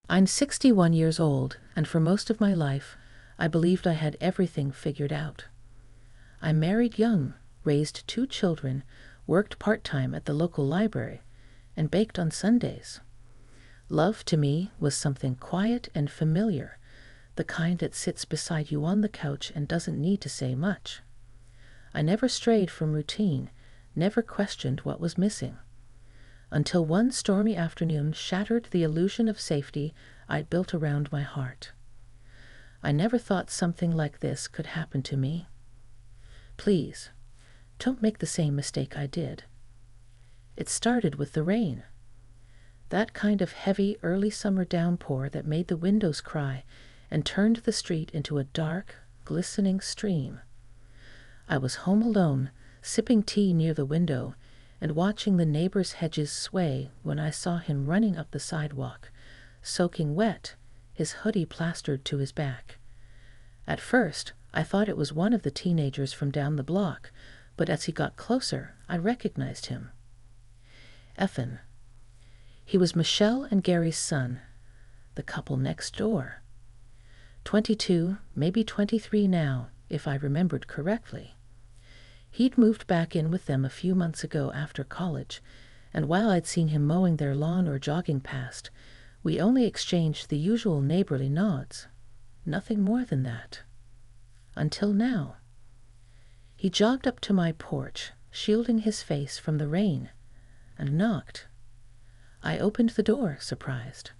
I'm 61 years old, and for most of my life, I believed I had everything figured out. I married young, raised 2 children, worked part-time at the local library, and baked on Sundays. Love to me was something quiet and familiar, the kind that sits beside you on the couch and doesn't need to say much. I never strayed from routine, never questioned what was missing, until one stormy afternoon shattered the illusion of safety I'd built around my heart. I never thought something like this could happen to me. Please, don't make the same mistake I did. It started with the rain. That kind of heavy early summer downpour that made the windows cry and turned the street into a dark, glistening stream. I was home alone, sipping tea near the window, and watching the neighbor's hedges sway when I saw him running up the sidewalk, soaking wet, his hoodie plastered to his back. At first, I thought it was one of the teenagers from down the block, but as he got closer, I recognized him. Ethan. He was Michelle and Gary's son, the couple next door. 22, maybe 23 now, if I remembered correctly. He'd moved back in with them a few months ago after college, and while I'd seen him mowing their lawn or jogging past, we only exchanged the usual neighborly nods. Nothing more than that. Until now. He jogged up to my porch, shielding his face from the rain, and knocked. I opened the door, surprised.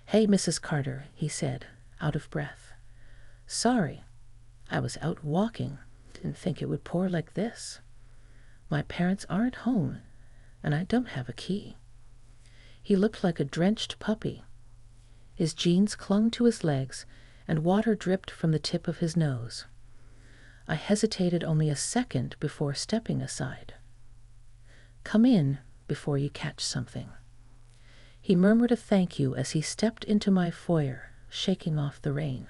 "Hey, Mrs. Carter," he said, out of breath. "Sorry, I was out walking. Didn't think it would pour like this. My parents aren't home, and I don't have a key." He looked like a drenched puppy. His jeans clung to his legs, and water dripped from the tip of his nose. I hesitated only a second before stepping aside. "Come in before you catch something." He murmured a thank you as he stepped into my foyer, shaking off the rain.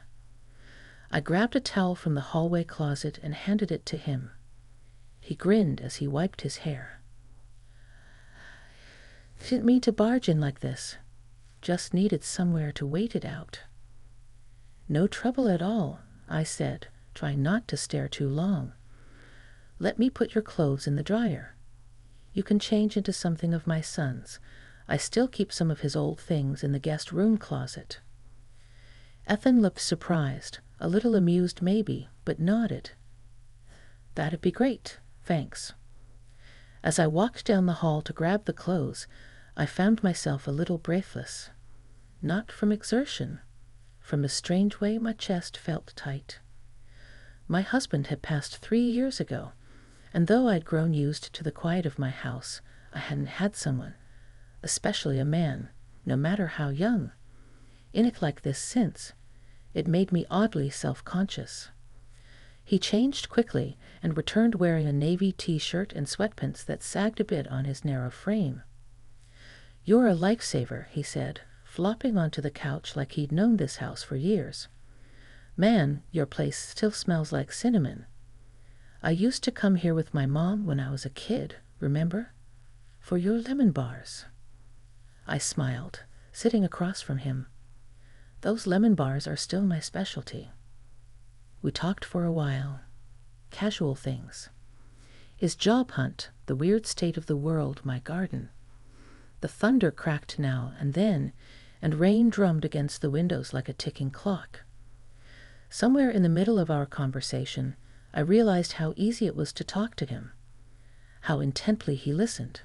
I grabbed a towel from the hallway closet and handed it to him. He grinned as he wiped his hair. "Didn't mean to barge in like this. Just needed somewhere to wait it out." "No trouble at all," I said, trying not to stare too long. "Let me put your clothes in the dryer. You can change into something of my son's. I still keep some of his old things in the guest room closet." Ethan looked surprised, a little amused maybe, but nodded. "That'd be great, thanks." As I walked down the hall to grab the clothes, I found myself a little breathless. Not from exertion. From a strange way my chest felt tight. My husband had passed 3 years ago, and though I'd grown used to the quiet of my house, I hadn't had someone, especially a man, no matter how young, in it like this since. It made me oddly self-conscious. He changed quickly and returned wearing a navy t-shirt and sweatpants that sagged a bit on his narrow frame. "You're a lifesaver," he said, flopping onto the couch like he'd known this house for years. "Man, your place still smells like cinnamon. I used to come here with my mom when I was a kid, remember? For your lemon bars." I smiled, sitting across from him. "Those lemon bars are still my specialty." We talked for a while. Casual things. His job hunt, the weird state of the world, my garden. The thunder cracked now and then, and rain drummed against the windows like a ticking clock. Somewhere in the middle of our conversation, I realized how easy it was to talk to him, how intently he listened,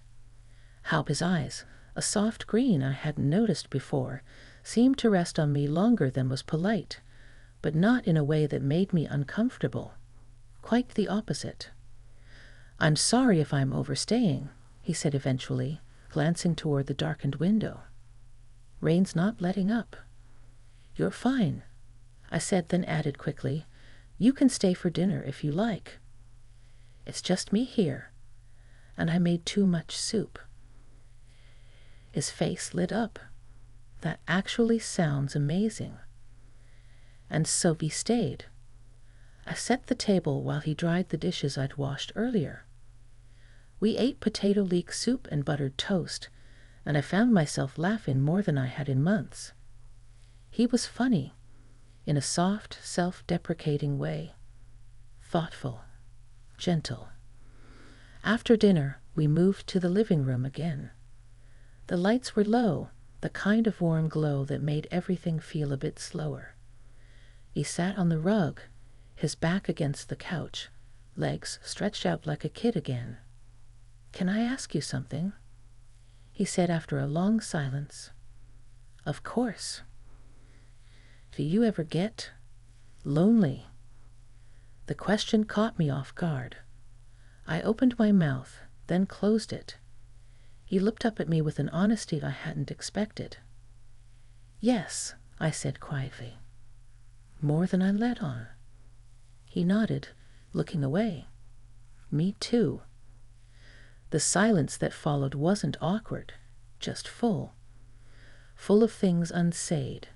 how his eyes, a soft green I hadn't noticed before, seemed to rest on me longer than was polite, but not in a way that made me uncomfortable. Quite the opposite. "I'm sorry if I'm overstaying," he said eventually, glancing toward the darkened window. "Rain's not letting up." "You're fine," I said, then added quickly, "You can stay for dinner if you like. It's just me here, and I made too much soup." His face lit up. "That actually sounds amazing." And so we stayed. I set the table while he dried the dishes I'd washed earlier. We ate potato leek soup and buttered toast, and I found myself laughing more than I had in months. He was funny, in a soft, self-deprecating way, thoughtful, gentle. After dinner, we moved to the living room again. The lights were low, the kind of warm glow that made everything feel a bit slower. He sat on the rug, his back against the couch, legs stretched out like a kid again. "Can I ask you something?" he said after a long silence. "Of course." "Do you ever get lonely?" The question caught me off guard. I opened my mouth, then closed it. He looked up at me with an honesty I hadn't expected. "Yes," I said quietly. "More than I let on." He nodded, looking away. "Me too." The silence that followed wasn't awkward, just full of things unsaid.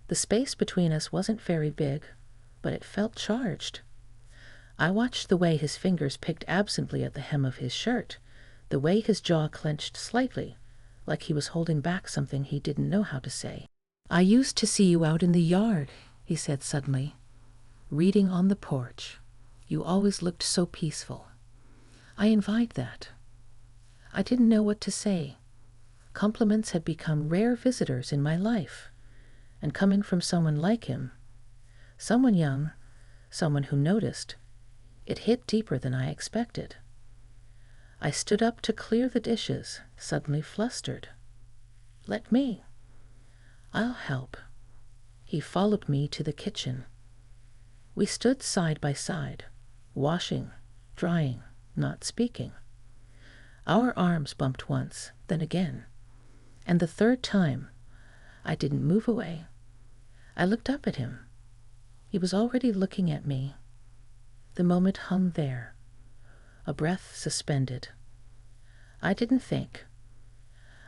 The space between us wasn't very big, but it felt charged. I watched the way his fingers picked absently at the hem of his shirt, the way his jaw clenched slightly, like he was holding back something he didn't know how to say. "I used to see you out in the yard," he said suddenly, "reading on the porch. You always looked so peaceful. I envied that." I didn't know what to say. Compliments had become rare visitors in my life, and coming from someone like him, someone young, someone who noticed, it hit deeper than I expected. I stood up to clear the dishes, suddenly flustered. "Let me." "I'll help." He followed me to the kitchen. We stood side by side, washing, drying, not speaking. Our arms bumped once, then again. And the third time, I didn't move away. I looked up at him. He was already looking at me. The moment hung there, a breath suspended. I didn't think.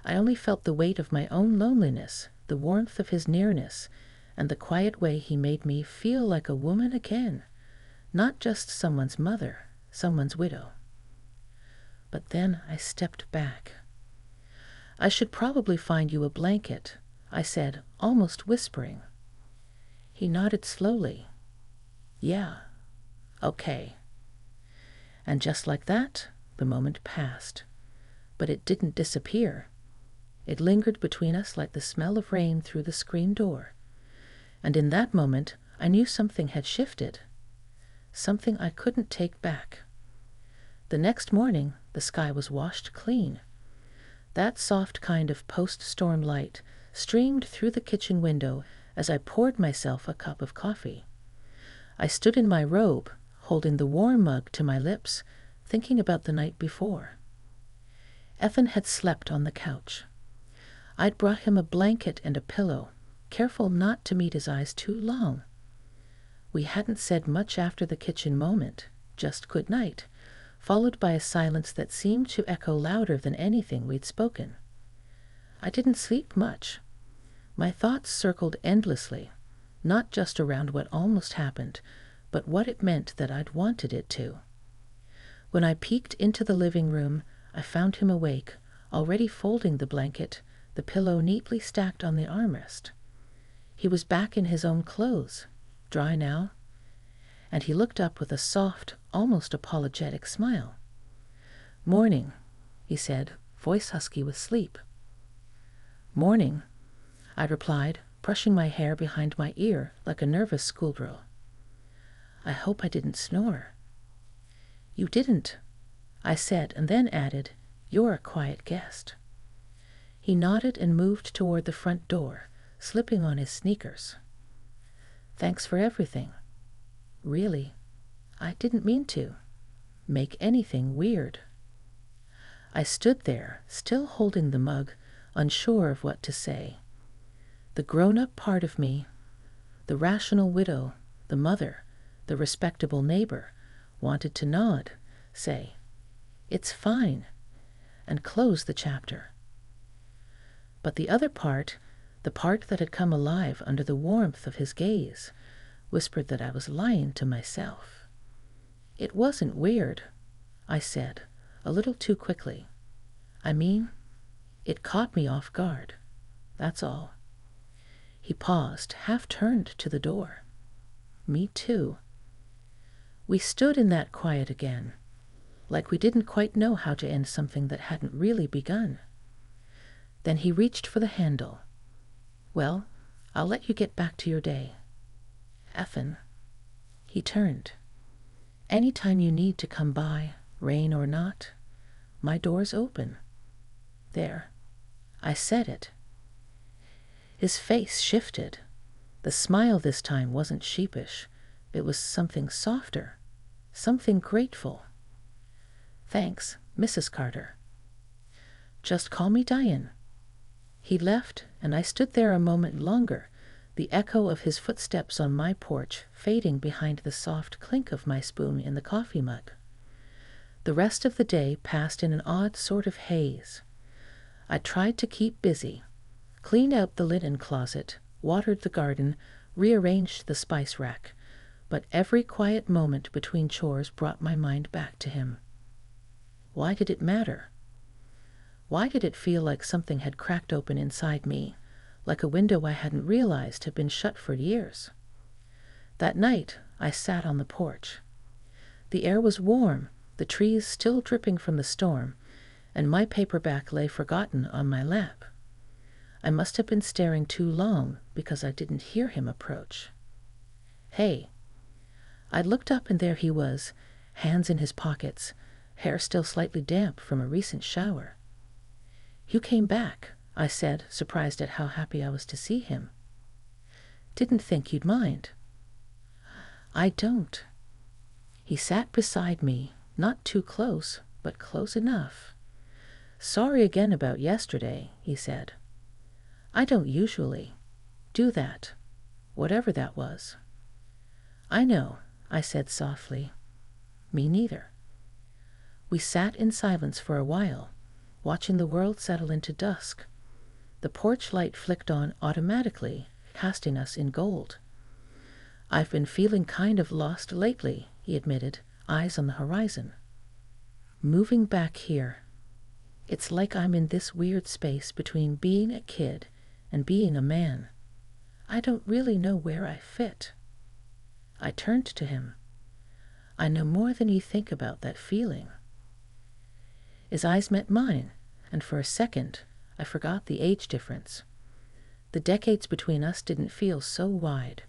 I only felt the weight of my own loneliness, the warmth of his nearness, and the quiet way he made me feel like a woman again, not just someone's mother, someone's widow. But then I stepped back. "I should probably find you a blanket," I said, almost whispering. He nodded slowly. "Yeah, okay." And just like that, the moment passed. But it didn't disappear. It lingered between us like the smell of rain through the screen door. And in that moment, I knew something had shifted. Something I couldn't take back. The next morning, the sky was washed clean. That soft kind of post-storm light streamed through the kitchen window as I poured myself a cup of coffee. I stood in my robe, holding the warm mug to my lips, thinking about the night before. Ethan had slept on the couch. I'd brought him a blanket and a pillow, careful not to meet his eyes too long. We hadn't said much after the kitchen moment, just good night, followed by a silence that seemed to echo louder than anything we'd spoken. I didn't sleep much. My thoughts circled endlessly, not just around what almost happened, but what it meant that I'd wanted it to. When I peeked into the living room, I found him awake, already folding the blanket, the pillow neatly stacked on the armrest. He was back in his own clothes, dry now, and he looked up with a soft, almost apologetic smile. "Morning," he said, voice husky with sleep. "Morning," I replied, brushing my hair behind my ear like a nervous schoolgirl. "I hope I didn't snore." "You didn't," I said, and then added, "You're a quiet guest." He nodded and moved toward the front door, slipping on his sneakers. "Thanks for everything. Really, I didn't mean to make anything weird." I stood there, still holding the mug, unsure of what to say. The grown-up part of me, the rational widow, the mother, the respectable neighbor, wanted to nod, say, "It's fine," and close the chapter. But the other part, the part that had come alive under the warmth of his gaze, whispered that I was lying to myself. "It wasn't weird," I said, a little too quickly. "I mean, It caught me off guard. That's all. He paused, half turned to the door. Me too. We stood in that quiet again, like we didn't quite know how to end something that hadn't really begun. Then he reached for the handle. Well, I'll let you get back to your day. Effin. He turned. Anytime you need to come by, rain or not, my door's open. There. I said it. His face shifted. The smile this time wasn't sheepish. It was something softer, something grateful. Thanks, Mrs. Carter. Just call me Diane. He left, and I stood there a moment longer, the echo of his footsteps on my porch fading behind the soft clink of my spoon in the coffee mug. The rest of the day passed in an odd sort of haze. I tried to keep busy, cleaned out the linen closet, watered the garden, rearranged the spice rack, but every quiet moment between chores brought my mind back to him. Why did it matter? Why did it feel like something had cracked open inside me, like a window I hadn't realized had been shut for years? That night, I sat on the porch. The air was warm, the trees still dripping from the storm, and my paperback lay forgotten on my lap. I must have been staring too long because I didn't hear him approach. Hey. I looked up and there he was, hands in his pockets, hair still slightly damp from a recent shower. You came back, I said, surprised at how happy I was to see him. Didn't think you'd mind. I don't. He sat beside me, not too close, but close enough. Sorry again about yesterday, he said. I don't usually do that, whatever that was. I know, I said softly. Me neither. We sat in silence for a while, watching the world settle into dusk. The porch light flicked on automatically, casting us in gold. I've been feeling kind of lost lately, he admitted, eyes on the horizon. Moving back here. It's like I'm in this weird space between being a kid and being a man. I don't really know where I fit. I turned to him. I know more than you think about that feeling. His eyes met mine, and for a second, I forgot the age difference. The decades between us didn't feel so wide,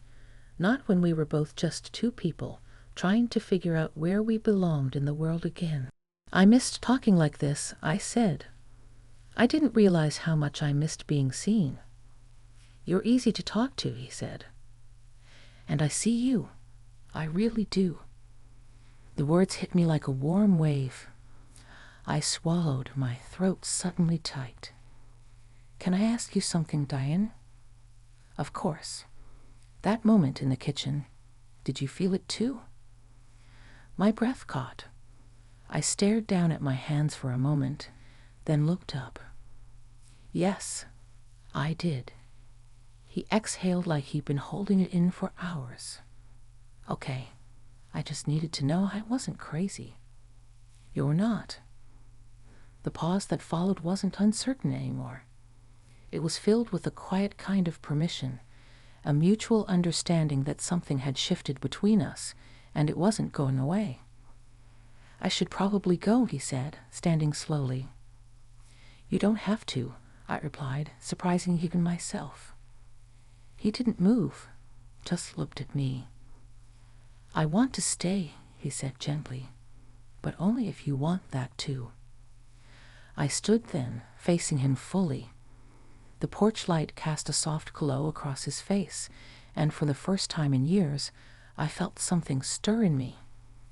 not when we were both just two people, trying to figure out where we belonged in the world again. I missed talking like this, I said. I didn't realize how much I missed being seen. You're easy to talk to, he said. And I see you. I really do. The words hit me like a warm wave. I swallowed, my throat suddenly tight. Can I ask you something, Diane? Of course. That moment in the kitchen, did you feel it too? My breath caught. I stared down at my hands for a moment, then looked up. Yes, I did. He exhaled like he'd been holding it in for hours. Okay, I just needed to know I wasn't crazy. You're not. The pause that followed wasn't uncertain anymore. It was filled with a quiet kind of permission, a mutual understanding that something had shifted between us, and it wasn't going away. I should probably go, he said, standing slowly. You don't have to, I replied, surprising even myself. He didn't move, just looked at me. I want to stay, he said gently, but only if you want that too. I stood then, facing him fully. The porch light cast a soft glow across his face, and for the first time in years, I felt something stir in me,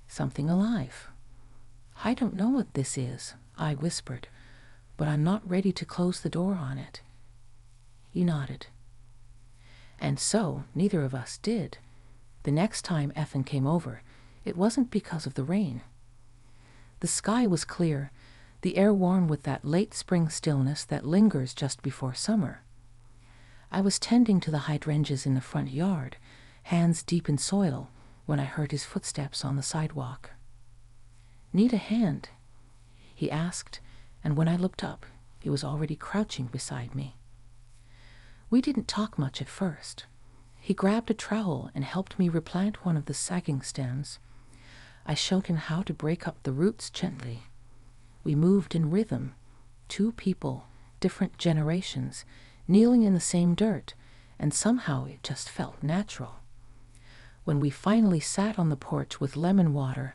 something alive. I don't know what this is, I whispered, but I'm not ready to close the door on it. He nodded. And so, neither of us did. The next time Effin came over, it wasn't because of the rain. The sky was clear, the air warm with that late spring stillness that lingers just before summer. I was tending to the hydrangeas in the front yard, hands deep in soil, when I heard his footsteps on the sidewalk. Need a hand? He asked, and when I looked up, He was already crouching beside me. We didn't talk much at first. He grabbed a trowel and helped me replant one of the sagging stems. I showed him how to break up the roots gently. We moved in rhythm, 2 people, different generations, kneeling in the same dirt, and somehow it just felt natural. When we finally sat on the porch with lemon water,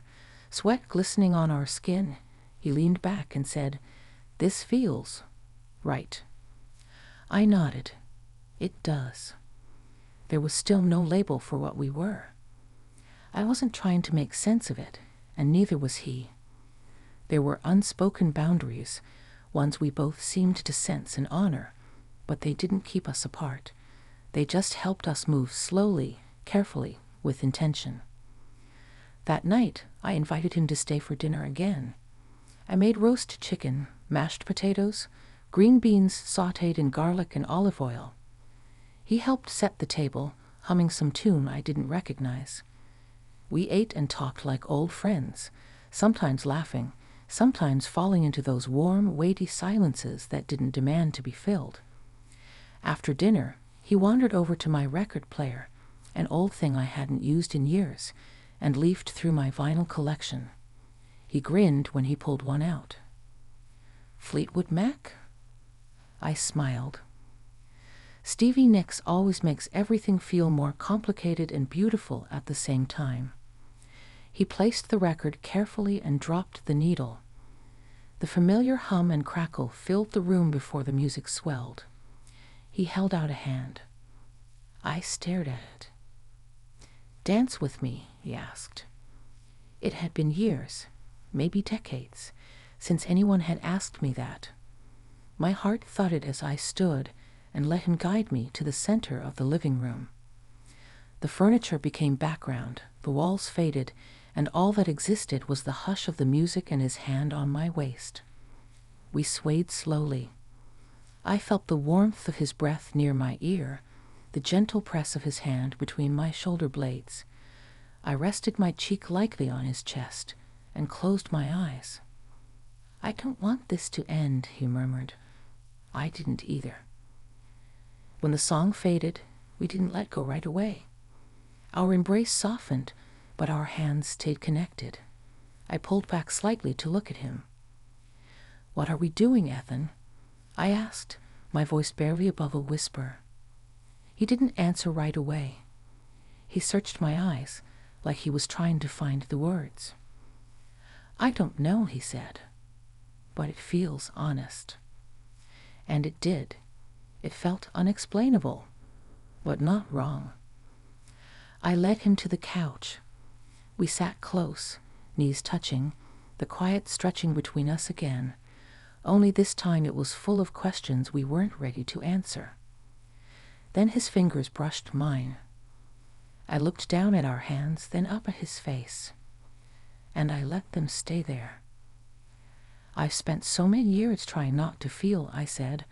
sweat glistening on our skin, he leaned back and said, "This feels right." I nodded. It does. There was still no label for what we were. I wasn't trying to make sense of it, and neither was he. There were unspoken boundaries, ones we both seemed to sense and honor, but they didn't keep us apart. They just helped us move slowly, carefully, with intention. That night, I invited him to stay for dinner again. I made roast chicken, mashed potatoes, green beans sautéed in garlic and olive oil. He helped set the table, humming some tune I didn't recognize. We ate and talked like old friends, sometimes laughing, sometimes falling into those warm, weighty silences that didn't demand to be filled. After dinner, he wandered over to my record player, an old thing I hadn't used in years, and leafed through my vinyl collection. He grinned when he pulled one out. "Fleetwood Mac?" I smiled. Stevie Nicks always makes everything feel more complicated and beautiful at the same time. He placed the record carefully and dropped the needle. The familiar hum and crackle filled the room before the music swelled. He held out a hand. I stared at it. "Dance with me," he asked. It had been years, maybe decades, since anyone had asked me that. My heart thudded as I stood and let him guide me to the center of the living room. The furniture became background, the walls faded, and all that existed was the hush of the music and his hand on my waist. We swayed slowly. I felt the warmth of his breath near my ear, the gentle press of his hand between my shoulder blades. I rested my cheek lightly on his chest and closed my eyes. "I don't want this to end," he murmured. I didn't either. When the song faded, we didn't let go right away. Our embrace softened, but our hands stayed connected. I pulled back slightly to look at him. "What are we doing, Ethan?" I asked, my voice barely above a whisper. He didn't answer right away. He searched my eyes, like he was trying to find the words. "I don't know," he said, "but it feels honest." And it did. It felt unexplainable, but not wrong. I led him to the couch. We sat close, knees touching, the quiet stretching between us again, only this time it was full of questions we weren't ready to answer. Then his fingers brushed mine. I looked down at our hands, then up at his face, and I let them stay there. "I've spent so many years trying not to feel," I said,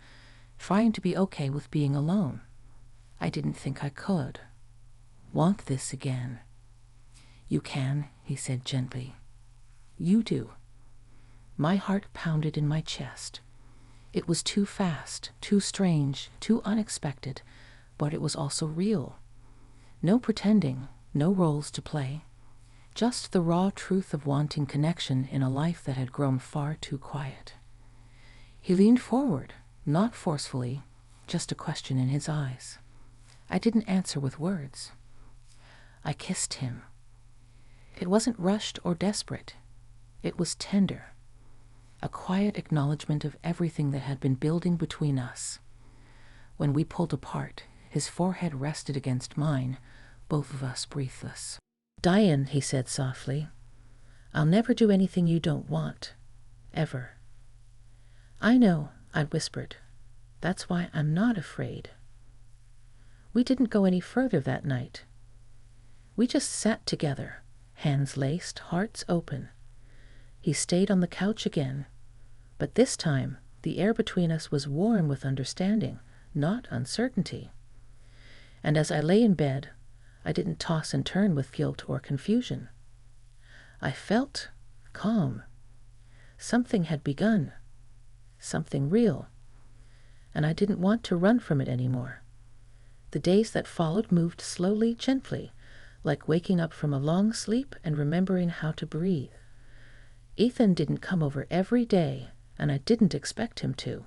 "trying to be okay with being alone. I didn't think I could. Want this again." "You can," he said gently. "You do." My heart pounded in my chest. It was too fast, too strange, too unexpected, but it was also real. No pretending, no roles to play. Just the raw truth of wanting connection in a life that had grown far too quiet. He leaned forward, not forcefully, just a question in his eyes. I didn't answer with words. I kissed him. It wasn't rushed or desperate. It was tender. A quiet acknowledgement of everything that had been building between us. When we pulled apart, his forehead rested against mine, both of us breathless. "Diane," he said softly, "I'll never do anything you don't want. Ever." "I know," I whispered. "That's why I'm not afraid." We didn't go any further that night. We just sat together, hands laced, hearts open. He stayed on the couch again, but this time the air between us was warm with understanding, not uncertainty. And as I lay in bed, I didn't toss and turn with guilt or confusion. I felt calm. Something had begun. something real, and I didn't want to run from it anymore. The days that followed moved slowly, gently, like waking up from a long sleep and remembering how to breathe. Ethan didn't come over every day, and I didn't expect him to.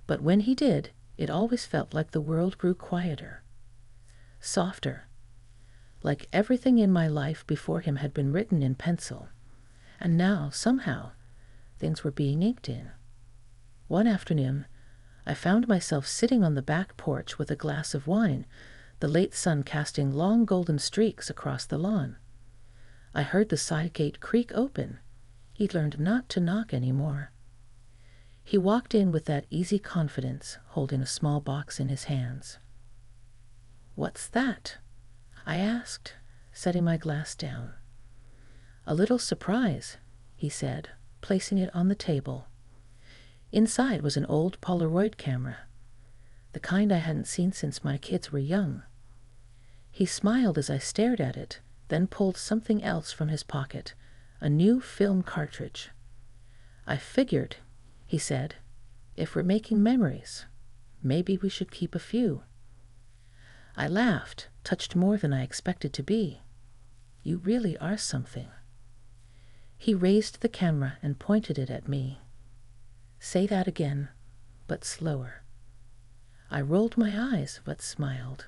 But when he did, it always felt like the world grew quieter, softer, like everything in my life before him had been written in pencil, and now, somehow, things were being inked in. One afternoon, I found myself sitting on the back porch with a glass of wine, the late sun casting long golden streaks across the lawn. I heard the side gate creak open. He'd learned not to knock anymore. He walked in with that easy confidence, holding a small box in his hands. "What's that?" I asked, setting my glass down. "A little surprise," he said, placing it on the table. Inside was an old Polaroid camera, the kind I hadn't seen since my kids were young. He smiled as I stared at it, then pulled something else from his pocket, a new film cartridge. "I figured," he said, "if we're making memories, maybe we should keep a few." I laughed, touched more than I expected to be. "You really are something." He raised the camera and pointed it at me. "Say that again, but slower." I rolled my eyes, but smiled.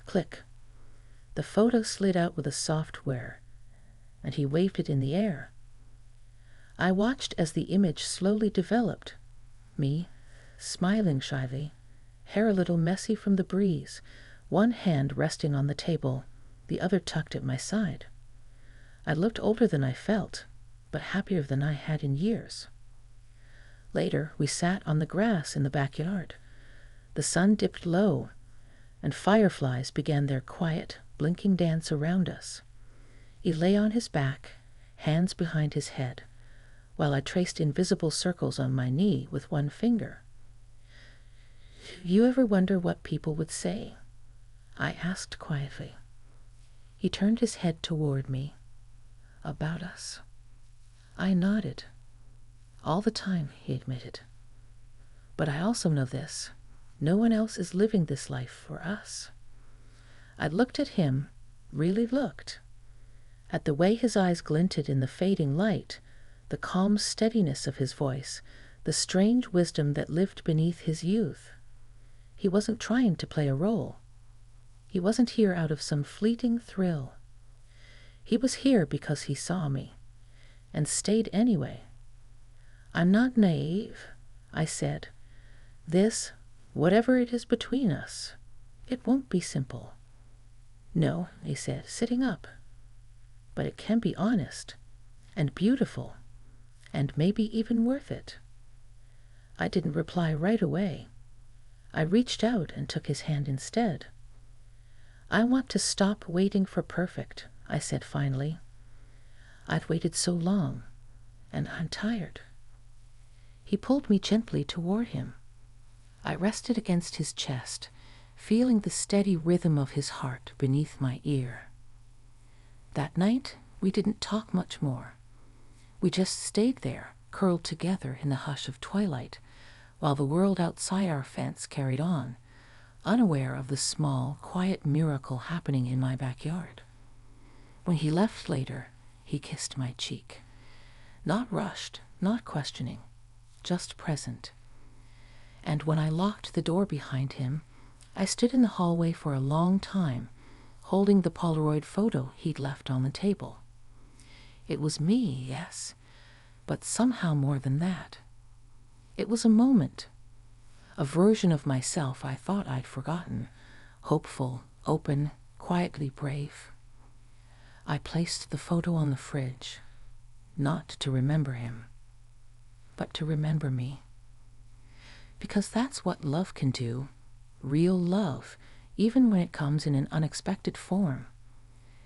Click. The photo slid out with a soft whir, and he waved it in the air. I watched as the image slowly developed. Me, smiling shyly, hair a little messy from the breeze, one hand resting on the table, the other tucked at my side. I looked older than I felt, but happier than I had in years. Later, we sat on the grass in the backyard. The sun dipped low, and fireflies began their quiet, blinking dance around us. He lay on his back, hands behind his head, while I traced invisible circles on my knee with one finger. "You ever wonder what people would say?" I asked quietly. He turned his head toward me. "About us?" I nodded. "All the time," he admitted. "But I also know this. No one else is living this life for us." I looked at him, really looked, at the way his eyes glinted in the fading light, the calm steadiness of his voice, the strange wisdom that lived beneath his youth. He wasn't trying to play a role. He wasn't here out of some fleeting thrill. He was here because he saw me, and stayed anyway. "I'm not naive," I said. "This, whatever it is between us, it won't be simple." "No," he said, sitting up. "But it can be honest, and beautiful, and maybe even worth it." I didn't reply right away. I reached out and took his hand instead. "I want to stop waiting for perfect," I said finally. "I've waited so long, and I'm tired." He pulled me gently toward him. I rested against his chest, feeling the steady rhythm of his heart beneath my ear. That night, we didn't talk much more. We just stayed there, curled together in the hush of twilight, while the world outside our fence carried on, unaware of the small, quiet miracle happening in my backyard. When he left later, he kissed my cheek. Not rushed, not questioning, just present. And when I locked the door behind him, I stood in the hallway for a long time, holding the Polaroid photo he'd left on the table. It was me, yes, but somehow more than that. It was a moment, a version of myself I thought I'd forgotten, hopeful, open, quietly brave. I placed the photo on the fridge, not to remember him, but to remember me. Because that's what love can do, real love, even when it comes in an unexpected form.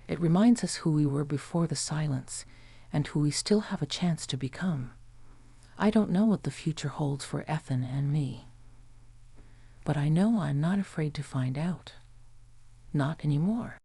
It reminds us who we were before the silence, and who we still have a chance to become. I don't know what the future holds for Ethan and me, but I know I'm not afraid to find out. Not anymore.